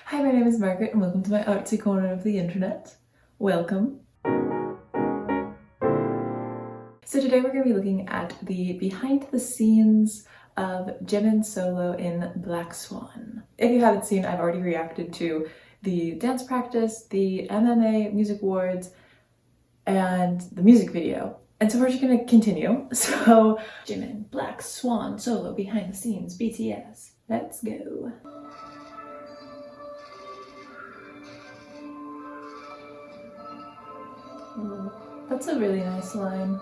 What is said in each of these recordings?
Hi, my name is Margaret and welcome to my artsy corner of the internet. Welcome. So today we're going to be looking at the behind the scenes of Jimin Solo in Black Swan. If you haven't seen, I've already reacted to the dance practice, the MMA Music Awards, and the music video. And so we're just going to continue. So Jimin Black Swan Solo behind the scenes BTS. Let's go. Ooh, that's a really nice line.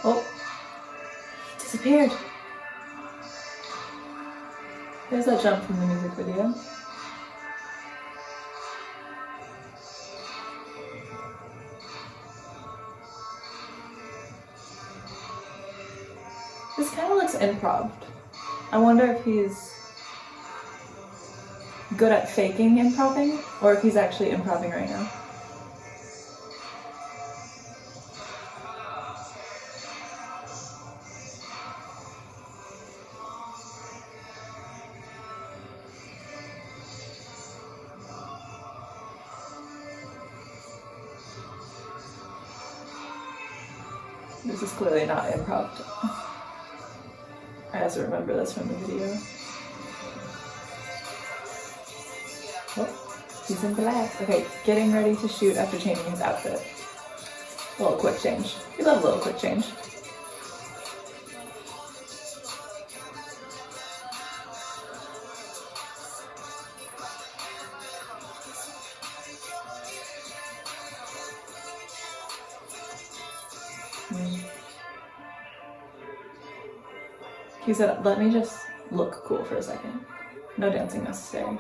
Oh, he disappeared. There's that jump from the music video. This kind of looks improv. I wonder if he's good at faking improving or if he's actually improving right now. This is clearly not improv. I also remember this from the video. Oh, he's in black. Okay, getting ready to shoot after changing his outfit. A little quick change. We love a little quick change. He said, let me just look cool for a second. No dancing necessary.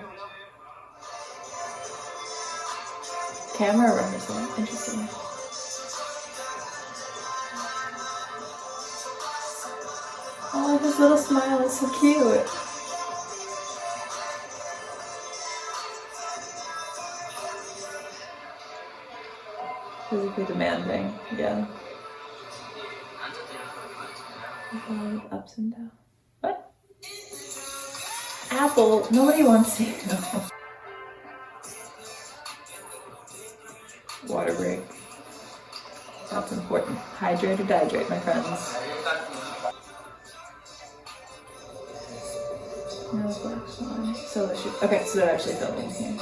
Camera rehearsal. Interesting. Oh, his little smile is so cute. Physically demanding, yeah. Ups and downs. What? Apple, nobody wants you. Water break. That's important. Hydrate or dihydrate, my friends. No Black Swan. Solo shoot. Okay, so they're actually filming here.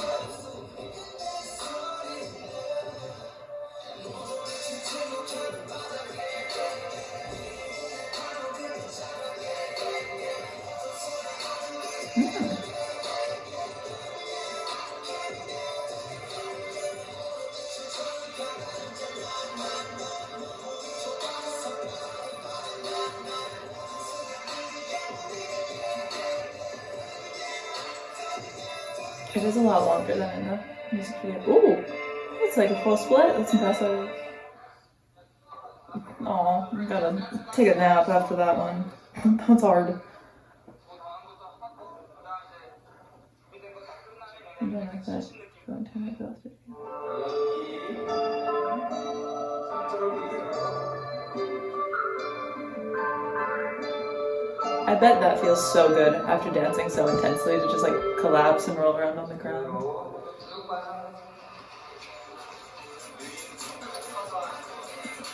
It is a lot longer than in the music video. Ooh, it's like a full split. That's impressive. Aw, I gotta take a nap after that one. That's hard. I don't like that. Going to my exhausted. I bet that feels so good after dancing so intensely to just like collapse and roll around on the ground.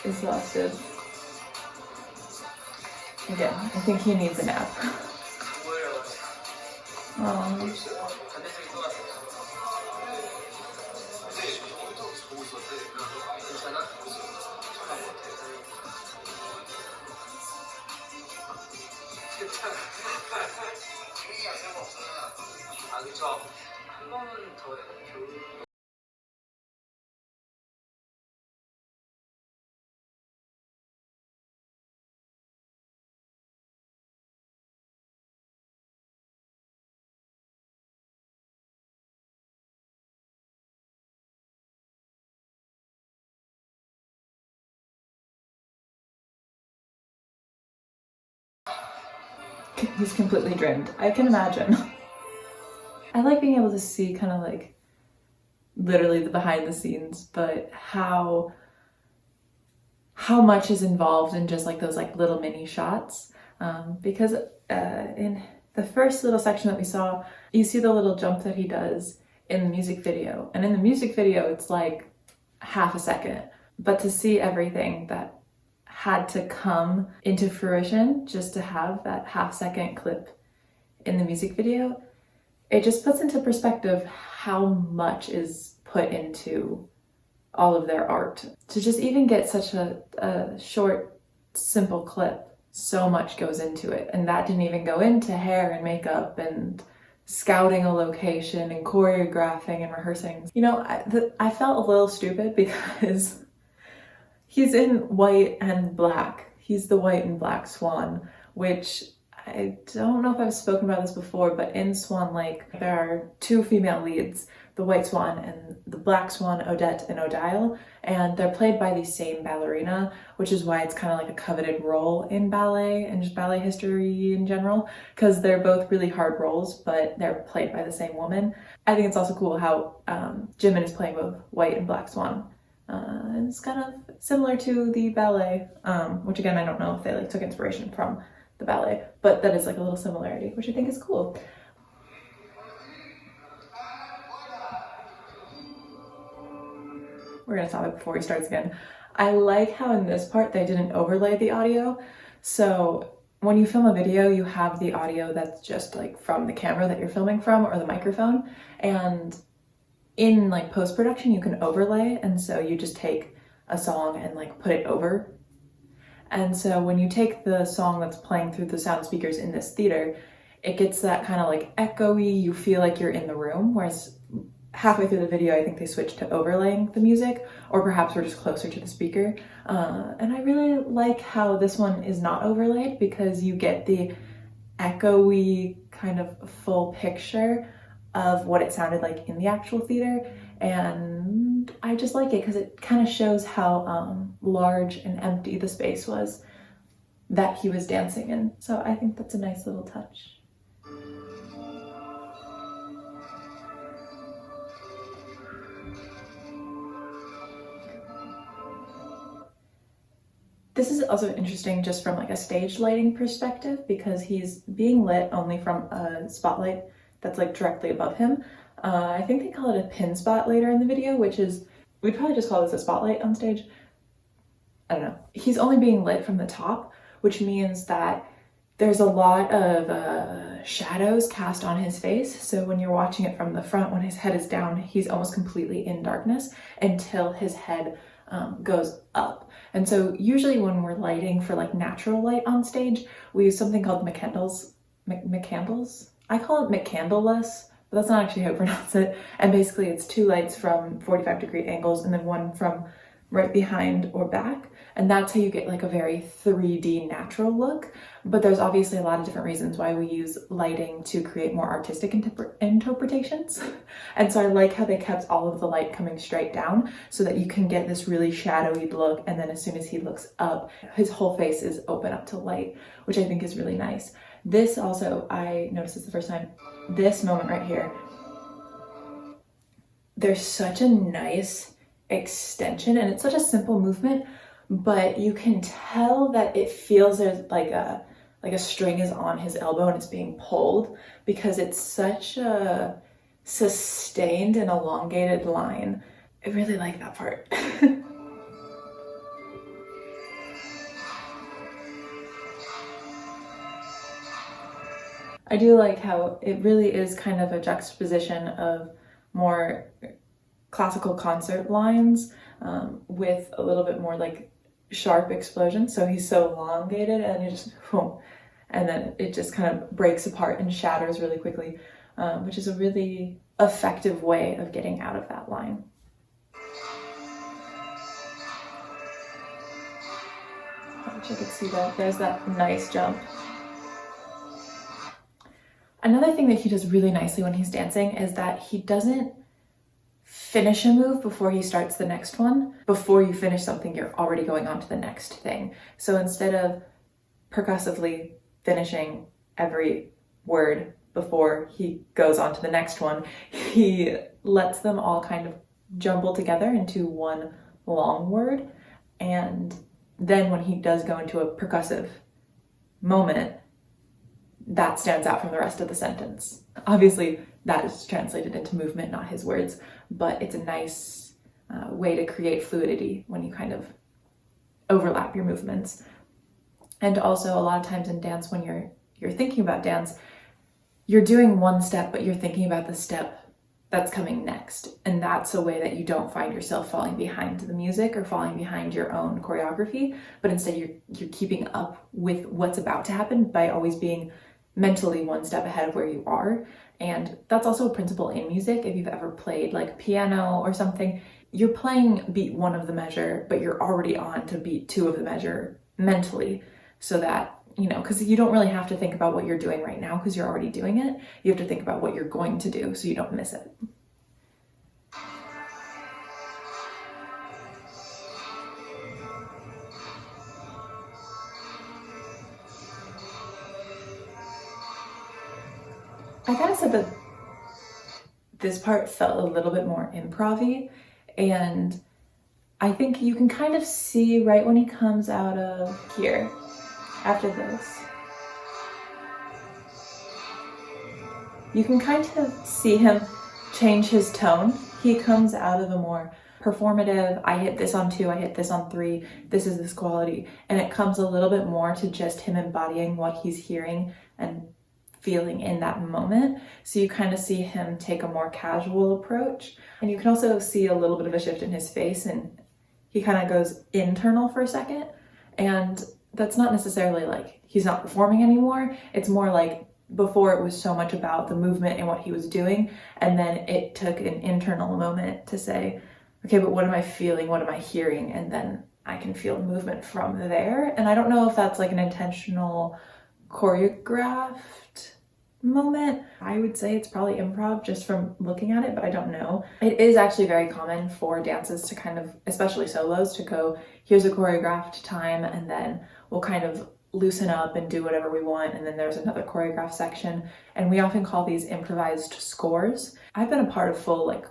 Exhausted. Again, I think he needs a nap. He's completely drained. I can imagine. I like being able to see kind of like literally the behind the scenes, but how much is involved in just like those like little mini shots. Because in The first little section that we saw, you see the little jump that he does in the music video. And in the music video, it's like half a second. But to see everything that had to come into fruition just to have that half-second clip in the music video, it just puts into perspective how much is put into all of their art. To just even get such a short, simple clip, so much goes into it. And that didn't even go into hair and makeup and scouting a location and choreographing and rehearsing. You know, I felt a little stupid because he's in white and black. He's the white and black swan, which I don't know if I've spoken about this before, but in Swan Lake, there are two female leads, the white swan and the black swan, Odette and Odile, and they're played by the same ballerina, which is why it's kind of like a coveted role in ballet and just ballet history in general, because they're both really hard roles, but they're played by the same woman. I think it's also cool how Jimin is playing both white and black swan. It's kind of similar to the ballet, which again, I don't know if they like took inspiration from the ballet, but that is like a little similarity, which I think is cool. We're gonna stop it before he starts again. I like how in this part they didn't overlay the audio. So when you film a video, you have the audio that's just like from the camera that you're filming from or the microphone. And in like post-production, you can overlay. And so you just take a song and like put it over. And so when you take the song that's playing through the sound speakers in this theater, it gets that kind of like echoey, you feel like you're in the room, whereas halfway through the video, I think they switched to overlaying the music, or perhaps we're just closer to the speaker. And I really like how this one is not overlaid because you get the echoey kind of full picture of what it sounded like in the actual theater. And I just like it because it kind of shows how large and empty the space was that he was dancing in. So I think that's a nice little touch. This is also interesting just from like a stage lighting perspective because he's being lit only from a spotlight that's like directly above him. I think they call it a pin spot later in the video, which is, we'd probably just call this a spotlight on stage. I don't know. He's only being lit from the top, which means that there's a lot of shadows cast on his face. So when you're watching it from the front, when his head is down, he's almost completely in darkness until his head goes up. And so usually when we're lighting for like natural light on stage, we use something called McCandles. McCandles? I call it McCandleless, but that's not actually how to pronounce it. And basically it's two lights from 45-degree angles and then one from right behind or back. And that's how you get like a very 3D natural look. But there's obviously a lot of different reasons why we use lighting to create more artistic interpretations. And so I like how they kept all of the light coming straight down so that you can get this really shadowy look. And then as soon as he looks up, his whole face is open up to light, which I think is really nice. This also, I noticed this the first time, this moment right here, there's such a nice extension and it's such a simple movement, but you can tell that it feels there's like a string is on his elbow and it's being pulled because it's such a sustained and elongated line. I really like that part. I do like how it really is kind of a juxtaposition of more classical concert lines with a little bit more like sharp explosion. So he's so elongated and you just boom, and then it just kind of breaks apart and shatters really quickly, which is a really effective way of getting out of that line. I wish I could see that. There's that nice jump. Another thing that he does really nicely when he's dancing is that he doesn't finish a move before he starts the next one. Before you finish something, you're already going on to the next thing. So instead of percussively finishing every word before he goes on to the next one, he lets them all kind of jumble together into one long word. And then when he does go into a percussive moment, that stands out from the rest of the sentence. Obviously, that is translated into movement, not his words, but it's a nice way to create fluidity when you kind of overlap your movements. And also a lot of times in dance, when you're thinking about dance, you're doing one step, but you're thinking about the step that's coming next. And that's a way that you don't find yourself falling behind the music or falling behind your own choreography, but instead you're keeping up with what's about to happen by always being mentally one step ahead of where you are. And that's also a principle in music. If you've ever played like piano or something, you're playing beat 1 of the measure, but you're already on to beat 2 of the measure mentally, so that, you know, because you don't really have to think about what you're doing right now because you're already doing it. You have to think about what you're going to do so you don't miss it. I gotta say that this part felt a little bit more improv-y, and I think you can kind of see right when he comes out of here, after this, you can kind of see him change his tone. He comes out of a more performative, I hit this on 2, I hit this on 3, this is this quality, and it comes a little bit more to just him embodying what he's hearing and feeling in that moment. So you kind of see him take a more casual approach, and you can also see a little bit of a shift in his face, and he kind of goes internal for a second. And that's not necessarily like he's not performing anymore. It's more like before it was so much about the movement and what he was doing, and then it took an internal moment to say, okay, but what am I feeling? What am I hearing? And then I can feel movement from there. And I don't know if that's like an intentional choreographed moment. I would say it's probably improv just from looking at it, but I don't know. It is actually very common for dances to kind of, especially solos, to go, here's a choreographed time, and then we'll kind of loosen up and do whatever we want, and then there's another choreographed section, and we often call these improvised scores. I've been a part of full like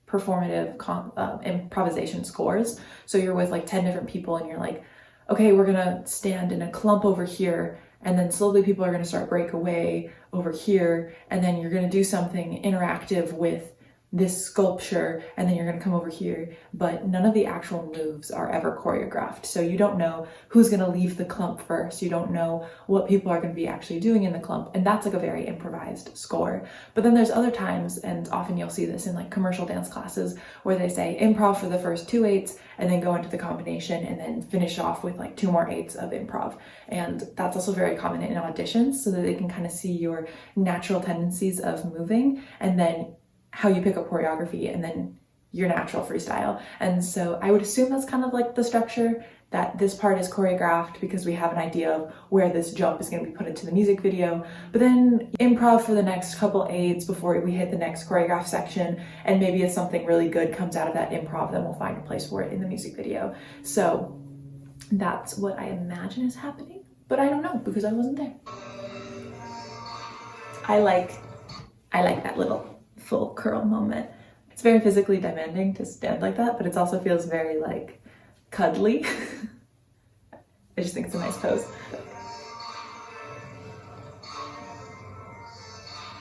performative improvisation scores, so you're with like 10 different people and you're like, okay, we're gonna stand in a clump over here, and then slowly people are gonna start break away over here, and then you're gonna do something interactive with this sculpture, and then you're gonna come over here, but none of the actual moves are ever choreographed. So you don't know who's gonna leave the clump first. You don't know what people are gonna be actually doing in the clump. And that's like a very improvised score. But then there's other times, and often you'll see this in like commercial dance classes, where they say improv for the first 2 8s and then go into the combination and then finish off with like 2 more 8s of improv. And that's also very common in auditions, so that they can kind of see your natural tendencies of moving, and then how you pick up choreography, and then your natural freestyle. And so I would assume that's kind of like the structure, that this part is choreographed because we have an idea of where this jump is going to be put into the music video, but then improv for the next couple 8s before we hit the next choreographed section, and maybe if something really good comes out of that improv, then we'll find a place for it in the music video. So that's what I imagine is happening, but I don't know because I wasn't there. I like that little full curl moment. It's very physically demanding to stand like that, but it also feels very like cuddly. I just think it's a nice pose.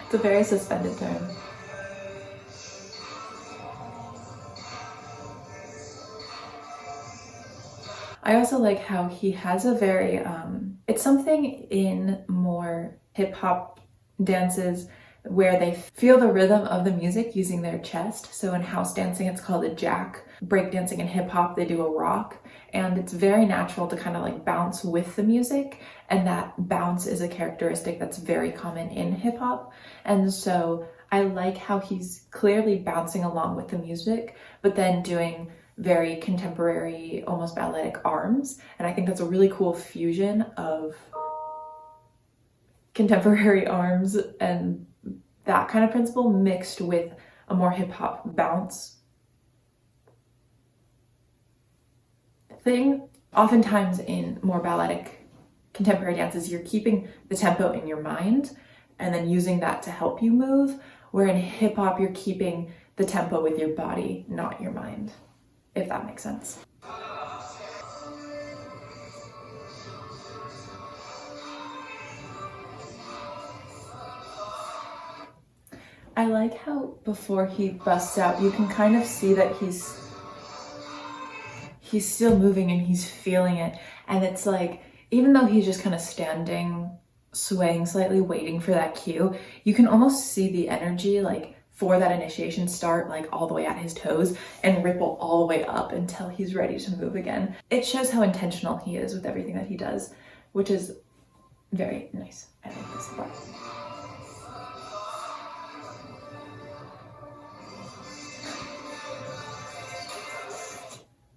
It's a very suspended turn. I also like how he has a very, it's something in more hip hop dances where they feel the rhythm of the music using their chest. So in house dancing, it's called a jack. Breakdancing and hip hop, they do a rock. And it's very natural to kind of like bounce with the music. And that bounce is a characteristic that's very common in hip hop. And so I like how he's clearly bouncing along with the music, but then doing very contemporary, almost balletic arms. And I think that's a really cool fusion of contemporary arms and that kind of principle mixed with a more hip-hop bounce thing. Oftentimes in more balletic contemporary dances, you're keeping the tempo in your mind and then using that to help you move, where in hip-hop you're keeping the tempo with your body, not your mind, if that makes sense. I like how before he busts out, you can kind of see that he's still moving and he's feeling it. And it's like, even though he's just kind of standing, swaying slightly, waiting for that cue, you can almost see the energy like for that initiation start like all the way at his toes and ripple all the way up until he's ready to move again. It shows how intentional he is with everything that he does, which is very nice. I like this part.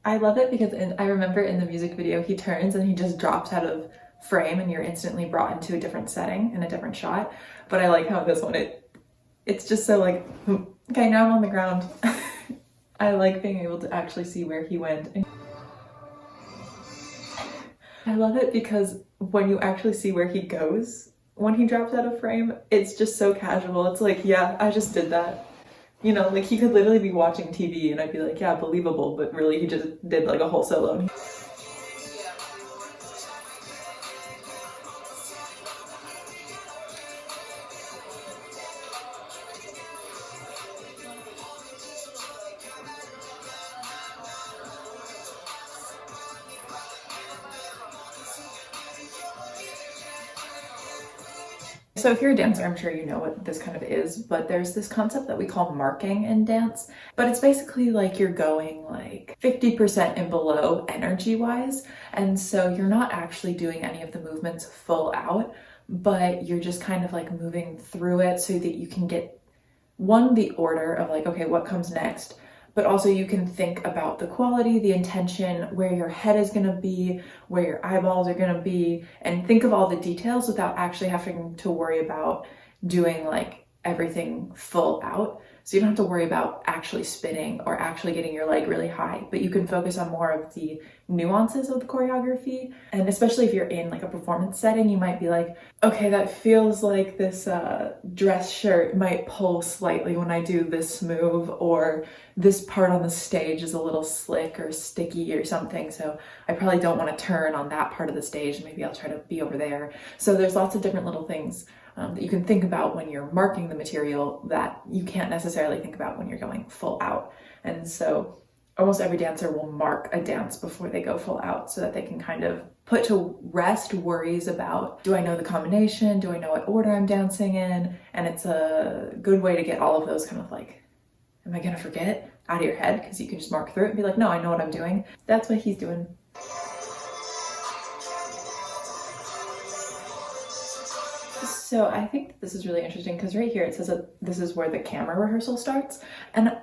I love it because I remember in the music video, he turns and he just drops out of frame and you're instantly brought into a different setting and a different shot. But I like how this one, it's just so like, okay, now I'm on the ground. I like being able to actually see where he went. I love it because when you actually see where he goes, when he drops out of frame, it's just so casual. It's like, yeah, I just did that. You know, like he could literally be watching TV and I'd be like, yeah, believable, but really he just did like a whole solo. So if you're a dancer, I'm sure you know what this kind of is, but there's this concept that we call marking in dance, but it's basically like you're going like 50% and below energy-wise, and so you're not actually doing any of the movements full out, but you're just kind of like moving through it so that you can get, one, the order of like, okay, what comes next, but also you can think about the quality, the intention, where your head is going to be, where your eyeballs are going to be, and think of all the details without actually having to worry about doing like everything full out. So you don't have to worry about actually spinning or actually getting your leg really high, but you can focus on more of the nuances of the choreography. And especially if you're in like a performance setting, you might be like, okay, that feels like this dress shirt might pull slightly when I do this move, or this part on the stage is a little slick or sticky or something, so I probably don't want to turn on that part of the stage. Maybe I'll try to be over there. So there's lots of different little things that you can think about when you're marking the material that you can't necessarily think about when you're going full out. And so almost every dancer will mark a dance before they go full out so that they can kind of put to rest worries about, do I know the combination? Do I know what order I'm dancing in? And it's a good way to get all of those kind of like, am I gonna forget, out of your head? Because you can just mark through it and be like, no, I know what I'm doing. That's what he's doing. So I think that this is really interesting because right here it says that this is where the camera rehearsal starts. And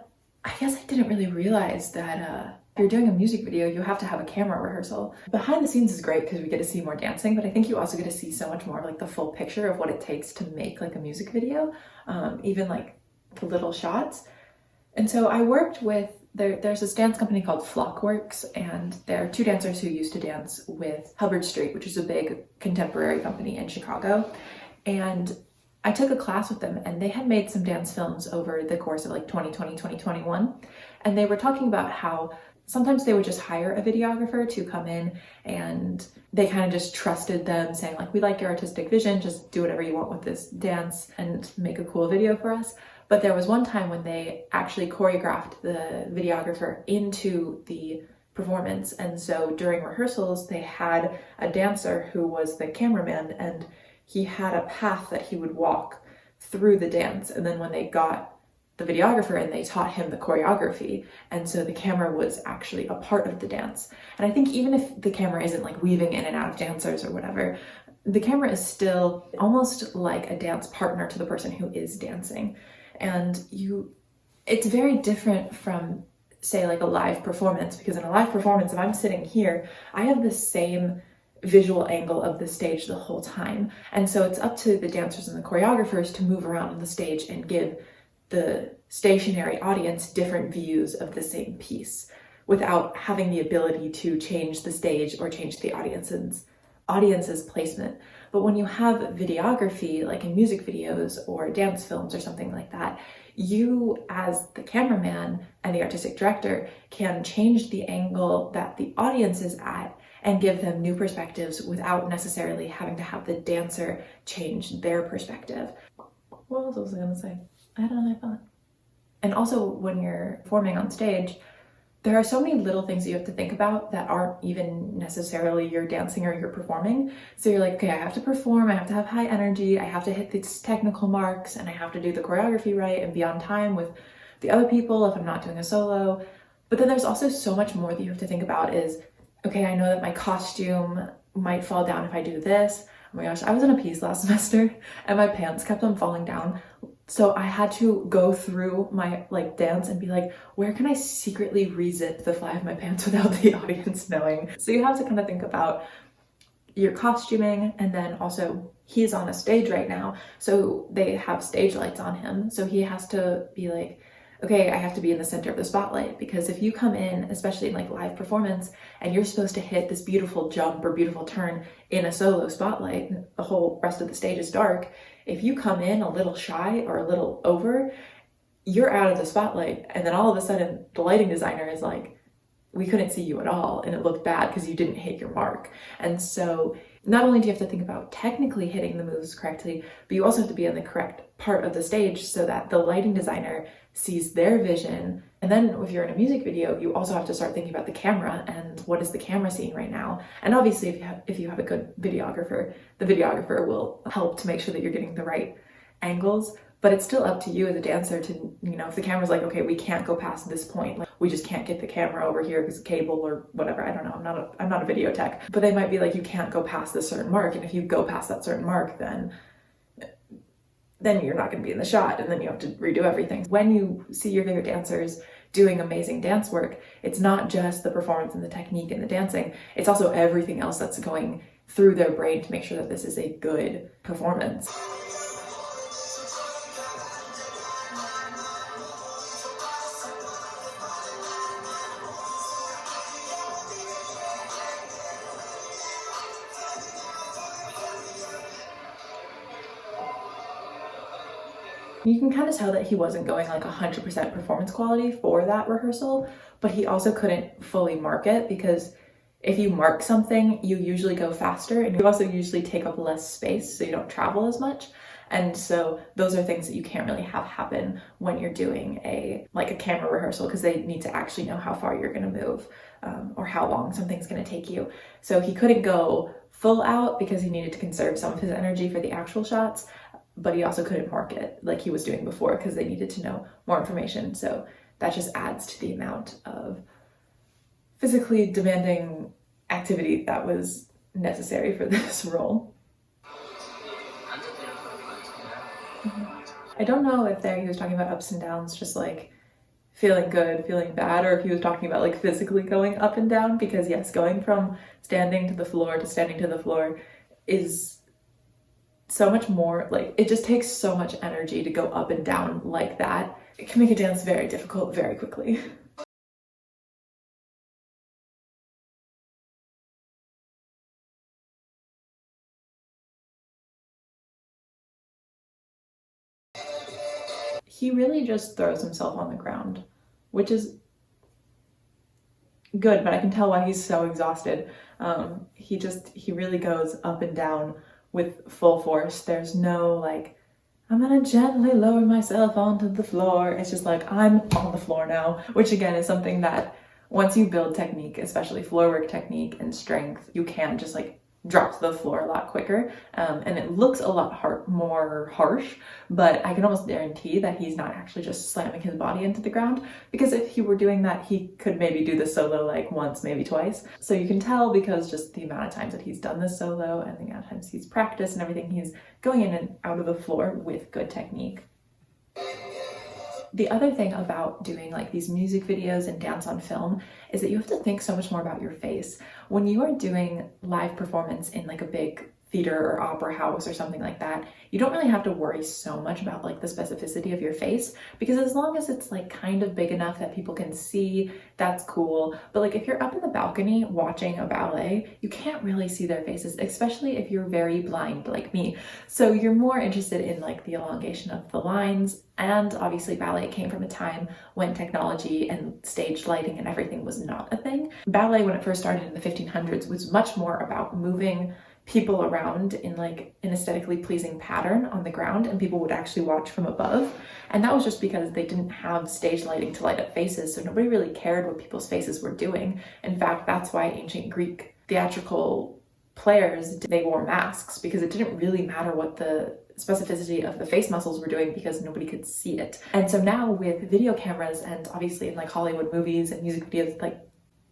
I guess I didn't really realize that if you're doing a music video, you have to have a camera rehearsal. Behind the scenes is great because we get to see more dancing, but I think you also get to see so much more of like the full picture of what it takes to make like a music video, even like the little shots. And so I worked with, there's this dance company called Flockworks, and there are two dancers who used to dance with Hubbard Street, which is a big contemporary company in Chicago. And I took a class with them and they had made some dance films over the course of like 2020, 2021. And they were talking about how sometimes they would just hire a videographer to come in and they kind of just trusted them, saying like, we like your artistic vision, just do whatever you want with this dance and make a cool video for us. But there was one time when they actually choreographed the videographer into the performance. And so during rehearsals, they had a dancer who was the cameraman, and he had a path that he would walk through the dance. And then when they got the videographer in, they taught him the choreography. And so the camera was actually a part of the dance. And I think even if the camera isn't like weaving in and out of dancers or whatever, the camera is still almost like a dance partner to the person who is dancing. And it's very different from, say, like a live performance, because in a live performance, if I'm sitting here, I have the same visual angle of the stage the whole time. And so it's up to the dancers and the choreographers to move around on the stage and give the stationary audience different views of the same piece without having the ability to change the stage or change the audience's placement. But when you have videography, like in music videos or dance films or something like that, you as the cameraman and the artistic director can change the angle that the audience is at and give them new perspectives without necessarily having to have the dancer change their perspective. What else was I gonna say? I had another thought. And also when you're performing on stage, there are so many little things you have to think about that aren't even necessarily your dancing or your performing. So you're like, okay, I have to perform, I have to have high energy, I have to hit these technical marks, and I have to do the choreography right and be on time with the other people if I'm not doing a solo. But then there's also so much more that you have to think about is, okay, I know that my costume might fall down if I do this. Oh my gosh, I was in a piece last semester and my pants kept on falling down. So I had to go through my dance and be like, where can I secretly re-zip the fly of my pants without the audience knowing? So you have to kind of think about your costuming, and then also he's on a stage right now, so they have stage lights on him. So he has to be like, okay, I have to be in the center of the spotlight, because if you come in, especially in live performance, and you're supposed to hit this beautiful jump or beautiful turn in a solo spotlight, the whole rest of the stage is dark. If you come in a little shy or a little over, you're out of the spotlight. And then all of a sudden the lighting designer is like, we couldn't see you at all, and it looked bad because you didn't hit your mark. And so not only do you have to think about technically hitting the moves correctly, but you also have to be on the correct part of the stage so that the lighting designer sees their vision. And then if you're in a music video, you also have to start thinking about the camera and what is the camera seeing right now. And obviously if you have a good videographer, the videographer will help to make sure that you're getting the right angles. But it's still up to you as a dancer to, if the camera's like, okay, we can't go past this point, we just can't get the camera over here because cable or whatever, I don't know, I'm not a video tech, but they might be like, you can't go past this certain mark, and if you go past that certain mark, then you're not going to be in the shot, and then you have to redo everything. When you see your favorite dancers doing amazing dance work, it's not just the performance and the technique and the dancing, it's also everything else that's going through their brain to make sure that this is a good performance. You can kind of tell that he wasn't going 100% performance quality for that rehearsal, but he also couldn't fully mark it, because if you mark something, you usually go faster, and you also usually take up less space, so you don't travel as much. And so those are things that you can't really have happen when you're doing a camera rehearsal, because they need to actually know how far you're going to move, or how long something's going to take you. So he couldn't go full out because he needed to conserve some of his energy for the actual shots, but he also couldn't mark it like he was doing before because they needed to know more information. So that just adds to the amount of physically demanding activity that was necessary for this role. I don't know if he was talking about ups and downs, just feeling good, feeling bad, or if he was talking about physically going up and down, because yes, going from standing to the floor to standing to the floor is so much more, it just takes so much energy to go up and down like that. It can make a dance very difficult very quickly. He really just throws himself on the ground, which is good, but I can tell why he's so exhausted. He really goes up and down with full force. There's no I'm gonna gently lower myself onto the floor. It's just I'm on the floor now, which again is something that once you build technique, especially floor work technique and strength, you can just drop to the floor a lot quicker, and it looks a lot more harsh, but I can almost guarantee that he's not actually just slamming his body into the ground, because if he were doing that, he could maybe do the solo once, maybe twice. So you can tell, because just the amount of times that he's done this solo and the amount of times he's practiced and everything, he's going in and out of the floor with good technique. The other thing about doing these music videos and dance on film is that you have to think so much more about your face. When you are doing live performance in a big theater or opera house or something like that, you don't really have to worry so much about the specificity of your face, because as long as it's kind of big enough that people can see, that's cool. But if you're up in the balcony watching a ballet, you can't really see their faces, especially if you're very blind like me. So you're more interested in the elongation of the lines. And obviously ballet came from a time when technology and stage lighting and everything was not a thing. Ballet, when it first started in the 1500s, was much more about moving people around in like an aesthetically pleasing pattern on the ground, and people would actually watch from above. And that was just because they didn't have stage lighting to light up faces, so nobody really cared what people's faces were doing. In fact, that's why ancient Greek theatrical players, they wore masks, because it didn't really matter what the specificity of the face muscles were doing, because nobody could see it. And so now with video cameras, and obviously in like Hollywood movies and music videos, like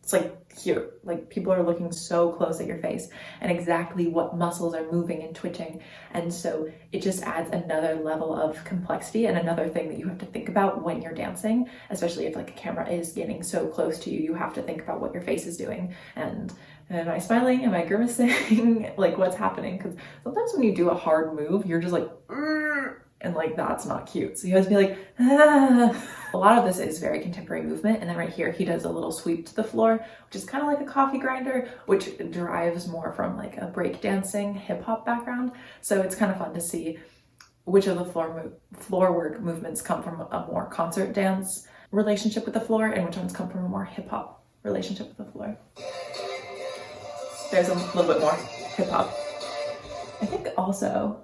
it's like here, like people are looking so close at your face and exactly what muscles are moving and twitching. And so it just adds another level of complexity and another thing that you have to think about when you're dancing, especially if like a camera is getting so close to you. You have to think about what your face is doing, and am I smiling? Am I grimacing? Like what's happening? Because sometimes when you do a hard move, you're just like, and like that's not cute. So you have to be like, ah. A lot of this is very contemporary movement. And then right here, he does a little sweep to the floor, which is kind of like a coffee grinder, which derives more from like a breakdancing hip hop background. So it's kind of fun to see which of the floor work movements come from a more concert dance relationship with the floor, and which ones come from a more hip hop relationship with the floor. There's a little bit more hip hop. I think also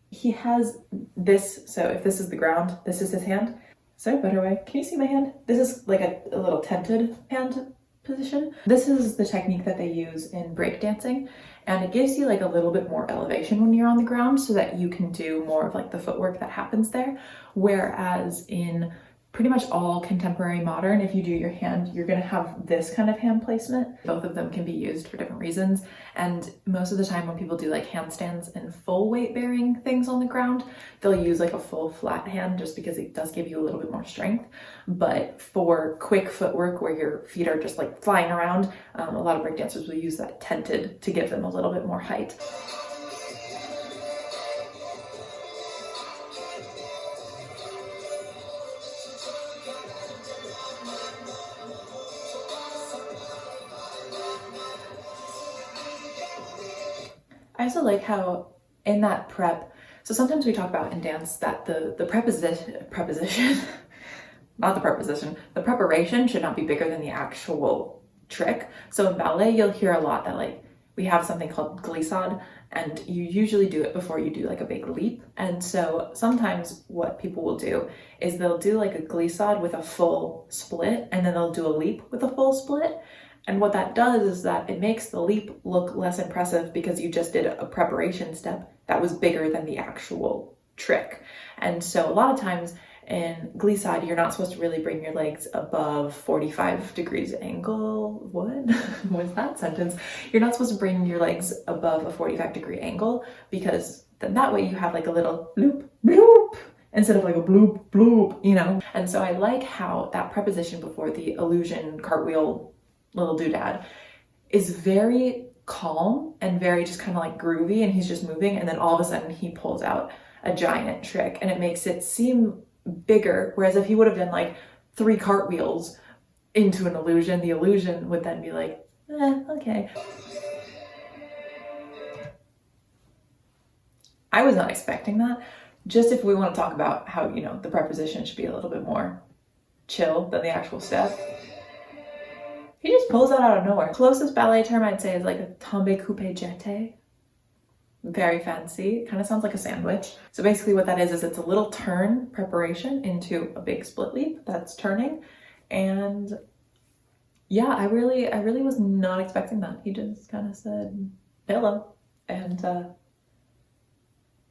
he has this, so if this is the ground, this is his hand. Is there a better way? Can you see my hand? This is like a little tented hand position. This is the technique that they use in breakdancing, and it gives you like a little bit more elevation when you're on the ground so that you can do more of like the footwork that happens there. Whereas in pretty much all contemporary modern, if you do your hand, you're going to have this kind of hand placement. Both of them can be used for different reasons. And most of the time when people do like handstands and full weight bearing things on the ground, they'll use like a full flat hand just because it does give you a little bit more strength. But for quick footwork where your feet are just like flying around, a lot of breakdancers will use that tented to give them a little bit more height. I also like how in that prep, so sometimes we talk about in dance that the preposition, not the preposition, the preparation should not be bigger than the actual trick. So in ballet, you'll hear a lot that like we have something called glissade, and you usually do it before you do like a big leap. And so sometimes what people will do is they'll do like a glissade with a full split, and then they'll do a leap with a full split. And what that does is that it makes the leap look less impressive because you just did a preparation step that was bigger than the actual trick. And so a lot of times in glissade, you're not supposed to really bring your legs above 45 degrees angle. What was that sentence? You're not supposed to bring your legs above a 45-degree angle, because then that way you have like a little bloop, bloop, instead of like a bloop, bloop, you know? And so I like how that preposition before the illusion cartwheel little doodad is very calm and very just kind of like groovy, and he's just moving, and then all of a sudden he pulls out a giant trick and it makes it seem bigger. Whereas if he would have done like 3 cartwheels into an illusion, the illusion would then be like, okay. I was not expecting that. Just if we want to talk about how, you know, the preposition should be a little bit more chill than the actual step. He just pulls that out of nowhere. Closest ballet term I'd say is like a tombe coupe jeté. Very fancy. Kind of sounds like a sandwich. So basically what that is it's a little turn preparation into a big split leap that's turning. And yeah, I really was not expecting that. He just kind of said hello. And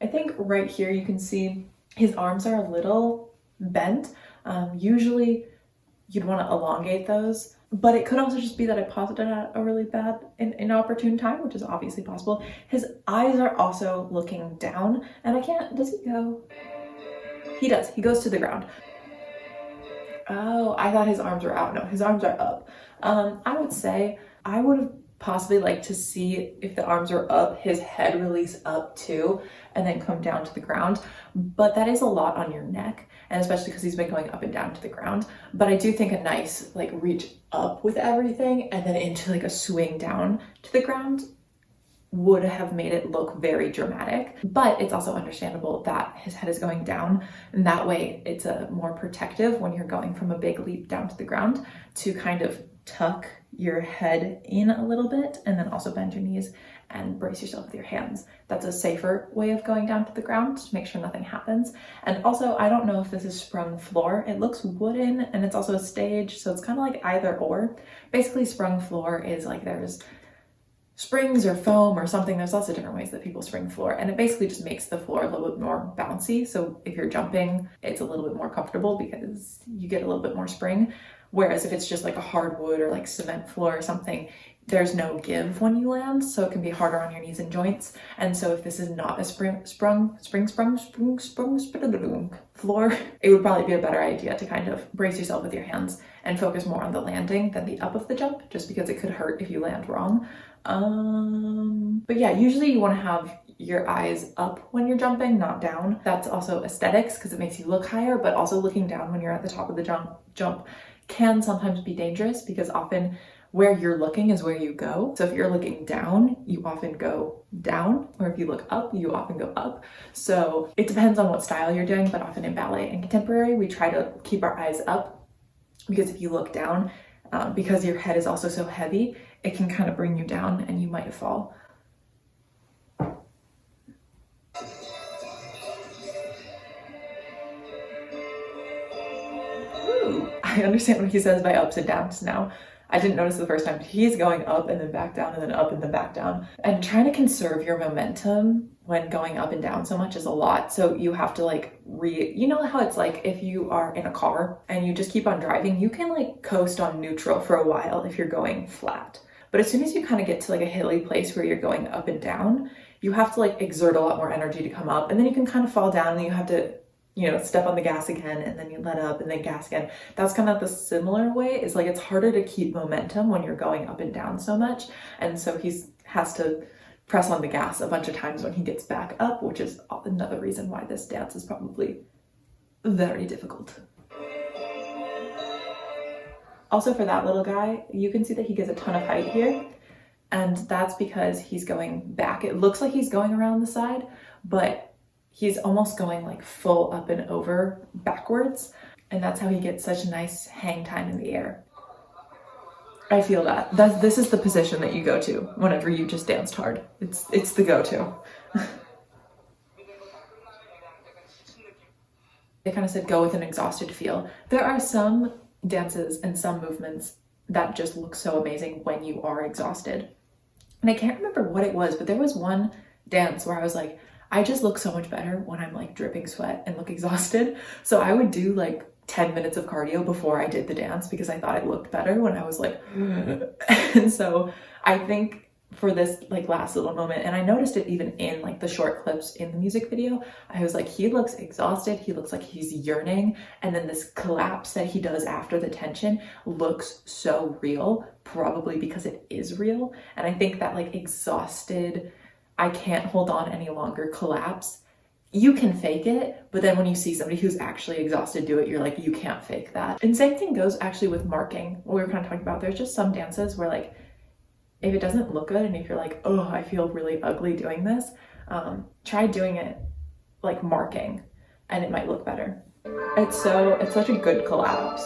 I think right here you can see his arms are a little bent. Usually you'd want to elongate those. But it could also just be that I paused it at a really bad, inopportune time, which is obviously possible. His eyes are also looking down, and I can't, does he go? He does, he goes to the ground. Oh, I thought his arms were out. No, his arms are up. I would say I would have possibly liked to see if the arms are up, his head release up too, and then come down to the ground. But that is a lot on your neck, and especially because he's been going up and down to the ground. But I do think a nice like reach up with everything and then into like a swing down to the ground would have made it look very dramatic. But it's also understandable that his head is going down, and that way it's a more protective when you're going from a big leap down to the ground to kind of tuck your head in a little bit and then also bend your knees and brace yourself with your hands. That's a safer way of going down to the ground to make sure nothing happens. And also, I don't know if this is sprung floor. It looks wooden and it's also a stage, so it's kind of like either or. Basically, sprung floor is like there's springs or foam or something. There's lots of different ways that people spring floor, and it basically just makes the floor a little bit more bouncy. So if you're jumping, it's a little bit more comfortable because you get a little bit more spring. Whereas if it's just like a hardwood or like cement floor or something, there's no give when you land, so it can be harder on your knees and joints. And so if this is not a sprung floor, it would probably be a better idea to kind of brace yourself with your hands and focus more on the landing than the up of the jump, just because it could hurt if you land wrong. But yeah, usually you want to have your eyes up when you're jumping, not down. That's also aesthetics because it makes you look higher, but also looking down when you're at the top of the jump can sometimes be dangerous because often where you're looking is where you go. So if you're looking down, you often go down, or if you look up, you often go up. So it depends on what style you're doing, but often in ballet and contemporary, we try to keep our eyes up because if you look down, because your head is also so heavy, it can kind of bring you down and you might fall. Ooh, I understand what he says by ups and downs now. I didn't notice the first time. He's going up and then back down and then up and then back down. And trying to conserve your momentum when going up and down so much is a lot. So you have to like you know how it's like if you are in a car and you just keep on driving, you can like coast on neutral for a while if you're going flat. But as soon as you kind of get to like a hilly place where you're going up and down, you have to like exert a lot more energy to come up, and then you can kind of fall down and you have to, you know, step on the gas again, and then you let up and then gas again. That's kind of the similar way. It's like it's harder to keep momentum when you're going up and down so much. And so he has to press on the gas a bunch of times when he gets back up, which is another reason why this dance is probably very difficult. Also for that little guy, you can see that he gets a ton of height here. And that's because he's going back. It looks like he's going around the side, but he's almost going like full up and over backwards. And that's how he gets such nice hang time in the air. I feel that. This is the position that you go to whenever you just danced hard. It's the go-to. They kind of said go with an exhausted feel. There are some dances and some movements that just look so amazing when you are exhausted. And I can't remember what it was, but there was one dance where I was like, I just look so much better when I'm like dripping sweat and look exhausted. So I would do like 10 minutes of cardio before I did the dance because I thought it looked better when I was like, and so I think for this like last little moment, and I noticed it even in like the short clips in the music video, I was like, he looks exhausted, he looks like he's yearning, and then this collapse that he does after the tension looks so real, probably because it is real. And I think that like exhausted, I can't hold on any longer collapse, you can fake it, but then when you see somebody who's actually exhausted do it, you're like, you can't fake that. And same thing goes actually with marking, what we were kind of talking about. There's just some dances where like, if it doesn't look good and if you're like, oh, I feel really ugly doing this, try doing it like marking and it might look better. It's such a good collapse.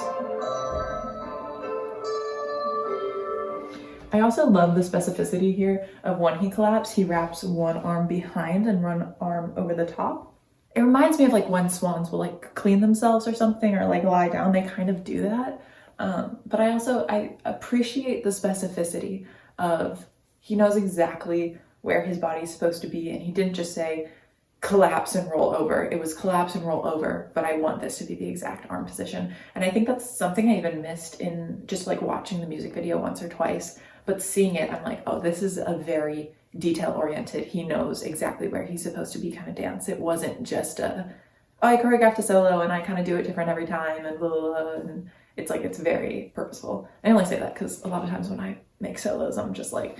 I also love the specificity here of when he collapses, he wraps one arm behind and one arm over the top. It reminds me of like when swans will like clean themselves or something or like lie down, they kind of do that. But I appreciate the specificity of he knows exactly where his body's supposed to be, and he didn't just say collapse and roll over. It was collapse and roll over, but I want this to be the exact arm position. And I think that's something I even missed in just like watching the music video once or twice, but seeing it, I'm like, oh, this is a very detail oriented, he knows exactly where he's supposed to be kind of dance. It wasn't just oh, I choreographed a solo and I kind of do it different every time and blah, blah, blah, and it's like, it's very purposeful. I only say that because a lot of times when I make solos, I'm just like,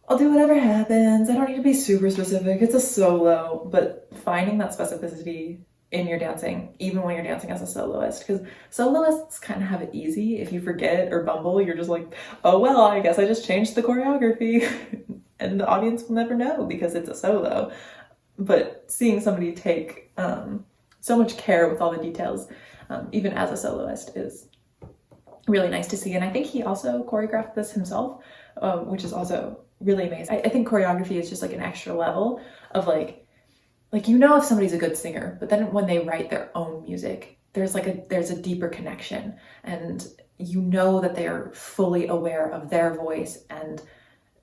I'll do whatever happens. I don't need to be super specific. It's a solo, but finding that specificity in your dancing, even when you're dancing as a soloist, because soloists kind of have it easy. If you forget or bumble, you're just like, oh, well, I guess I just changed the choreography and the audience will never know because it's a solo. But seeing somebody take so much care with all the details, even as a soloist, is really nice to see. And I think he also choreographed this himself, which is also really amazing. I think choreography is just like an extra level of like you know if somebody's a good singer, but then when they write their own music, there's a deeper connection, and you know that they are fully aware of their voice and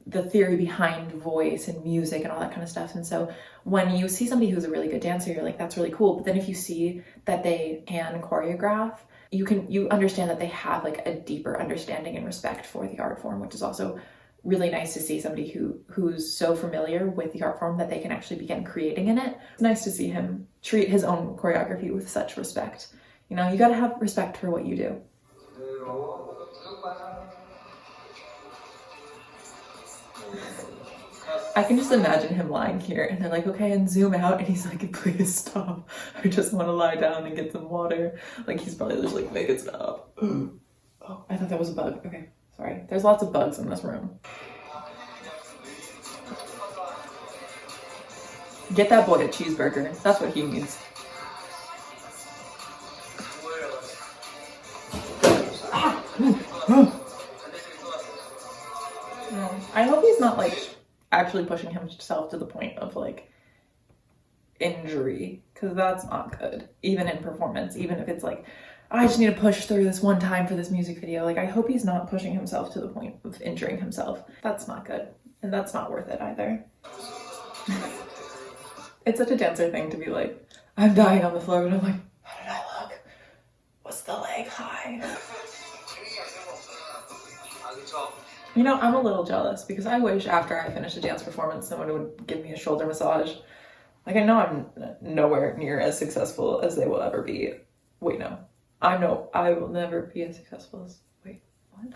the theory behind voice and music and all that kind of stuff. And so when you see somebody who's a really good dancer, you're like, that's really cool. But then if you see that they can choreograph, you understand that they have like a deeper understanding and respect for the art form, which is also really nice to see somebody who's so familiar with the art form that they can actually begin creating in it. It's nice to see him treat his own choreography with such respect. You know, you gotta have respect for what you do. I can just imagine him lying here and they're like, okay, and zoom out, and he's like, please stop. I just want to lie down and get some water. Like, he's probably just like, make it stop. Oh, I thought that was a bug. Okay, sorry. There's lots of bugs in this room. Get that boy a cheeseburger. That's what he needs. I hope he's not like actually pushing himself to the point of like injury, because that's not good, even in performance. Even if it's like, I just need to push through this one time for this music video, like I hope he's not pushing himself to the point of injuring himself. That's not good, and that's not worth it either. It's such a dancer thing to be like, I'm dying on the floor, but I'm like, how did I look? Was the leg high? You know, I'm a little jealous because I wish after I finish a dance performance, someone would give me a shoulder massage. Like, I know I'm nowhere near as successful as they will ever be. Wait, no. I will never be as successful as, wait, what?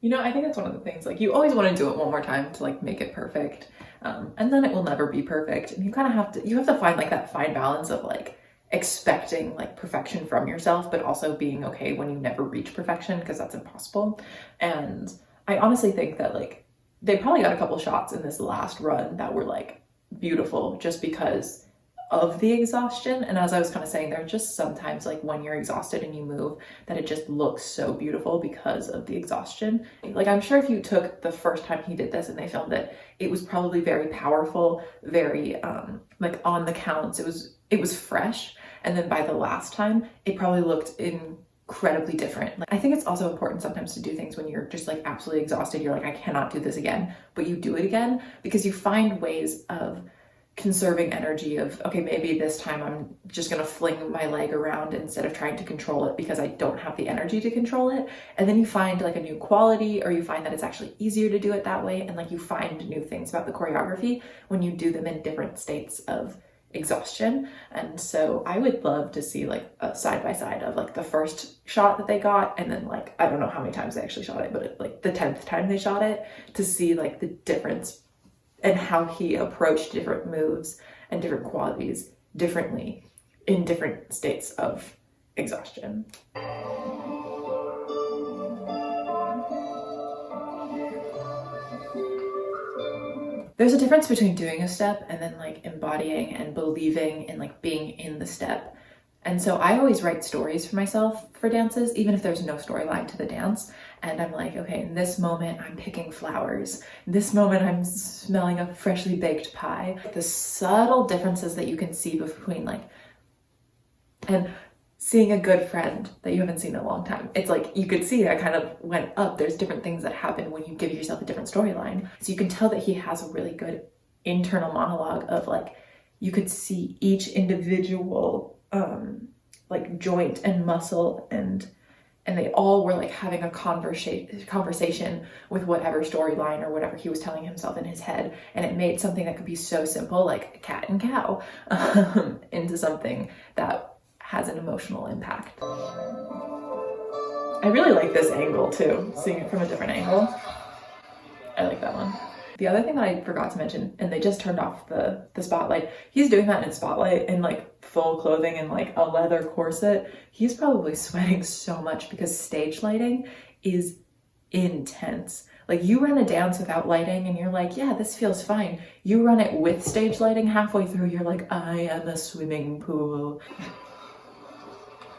You know, I think that's one of the things, like, you always want to do it one more time to like make it perfect. And then it will never be perfect. And you kind of have to find like that fine balance of like expecting like perfection from yourself, but also being okay when you never reach perfection, because that's impossible. And I honestly think that like they probably got a couple shots in this last run that were like beautiful just because of the exhaustion. And as I was kind of saying, there are just sometimes like when you're exhausted and you move that it just looks so beautiful because of the exhaustion. Like, I'm sure if you took the first time he did this and they filmed it, it was probably very powerful, very like on the counts, it was fresh. And then by the last time, it probably looked incredibly different. Like, I think it's also important sometimes to do things when you're just like absolutely exhausted. You're like, I cannot do this again, but you do it again because you find ways of conserving energy of, okay, maybe this time I'm just gonna fling my leg around instead of trying to control it because I don't have the energy to control it. And then you find like a new quality, or you find that it's actually easier to do it that way. And like you find new things about the choreography when you do them in different states of exhaustion. And so I would love to see like a side by side of like the first shot that they got, and then like, I don't know how many times they actually shot it, but like the 10th time they shot it, to see like the difference and how he approached different moves and different qualities differently in different states of exhaustion. There's a difference between doing a step and then like embodying and believing and like being in the step. And so I always write stories for myself for dances, even if there's no storyline to the dance. And I'm like, okay, in this moment, I'm picking flowers. In this moment, I'm smelling a freshly baked pie. The subtle differences that you can see between like, and seeing a good friend that you haven't seen in a long time. It's like, you could see I kind of went up. There's different things that happen when you give yourself a different storyline. So you can tell that he has a really good internal monologue of like, you could see each individual like joint and muscle, and they all were like having a conversation with whatever storyline or whatever he was telling himself in his head, and it made something that could be so simple like cat and cow into something that has an emotional impact. I really like this angle too, seeing it from a different angle. I like that one. The other thing that I forgot to mention, and they just turned off the spotlight, he's doing that in spotlight in like full clothing and like a leather corset. He's probably sweating so much because stage lighting is intense. Like, you run a dance without lighting and you're like, yeah, this feels fine. You run it with stage lighting, halfway through you're like, I am a swimming pool.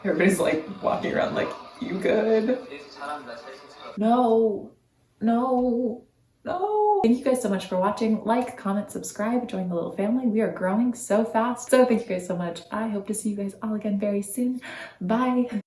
Everybody's like walking around like, you good? No, no, no. Thank you guys so much for watching. Like, comment, subscribe, join the little family. We are growing so fast. So thank you guys so much. I hope to see you guys all again very soon. Bye.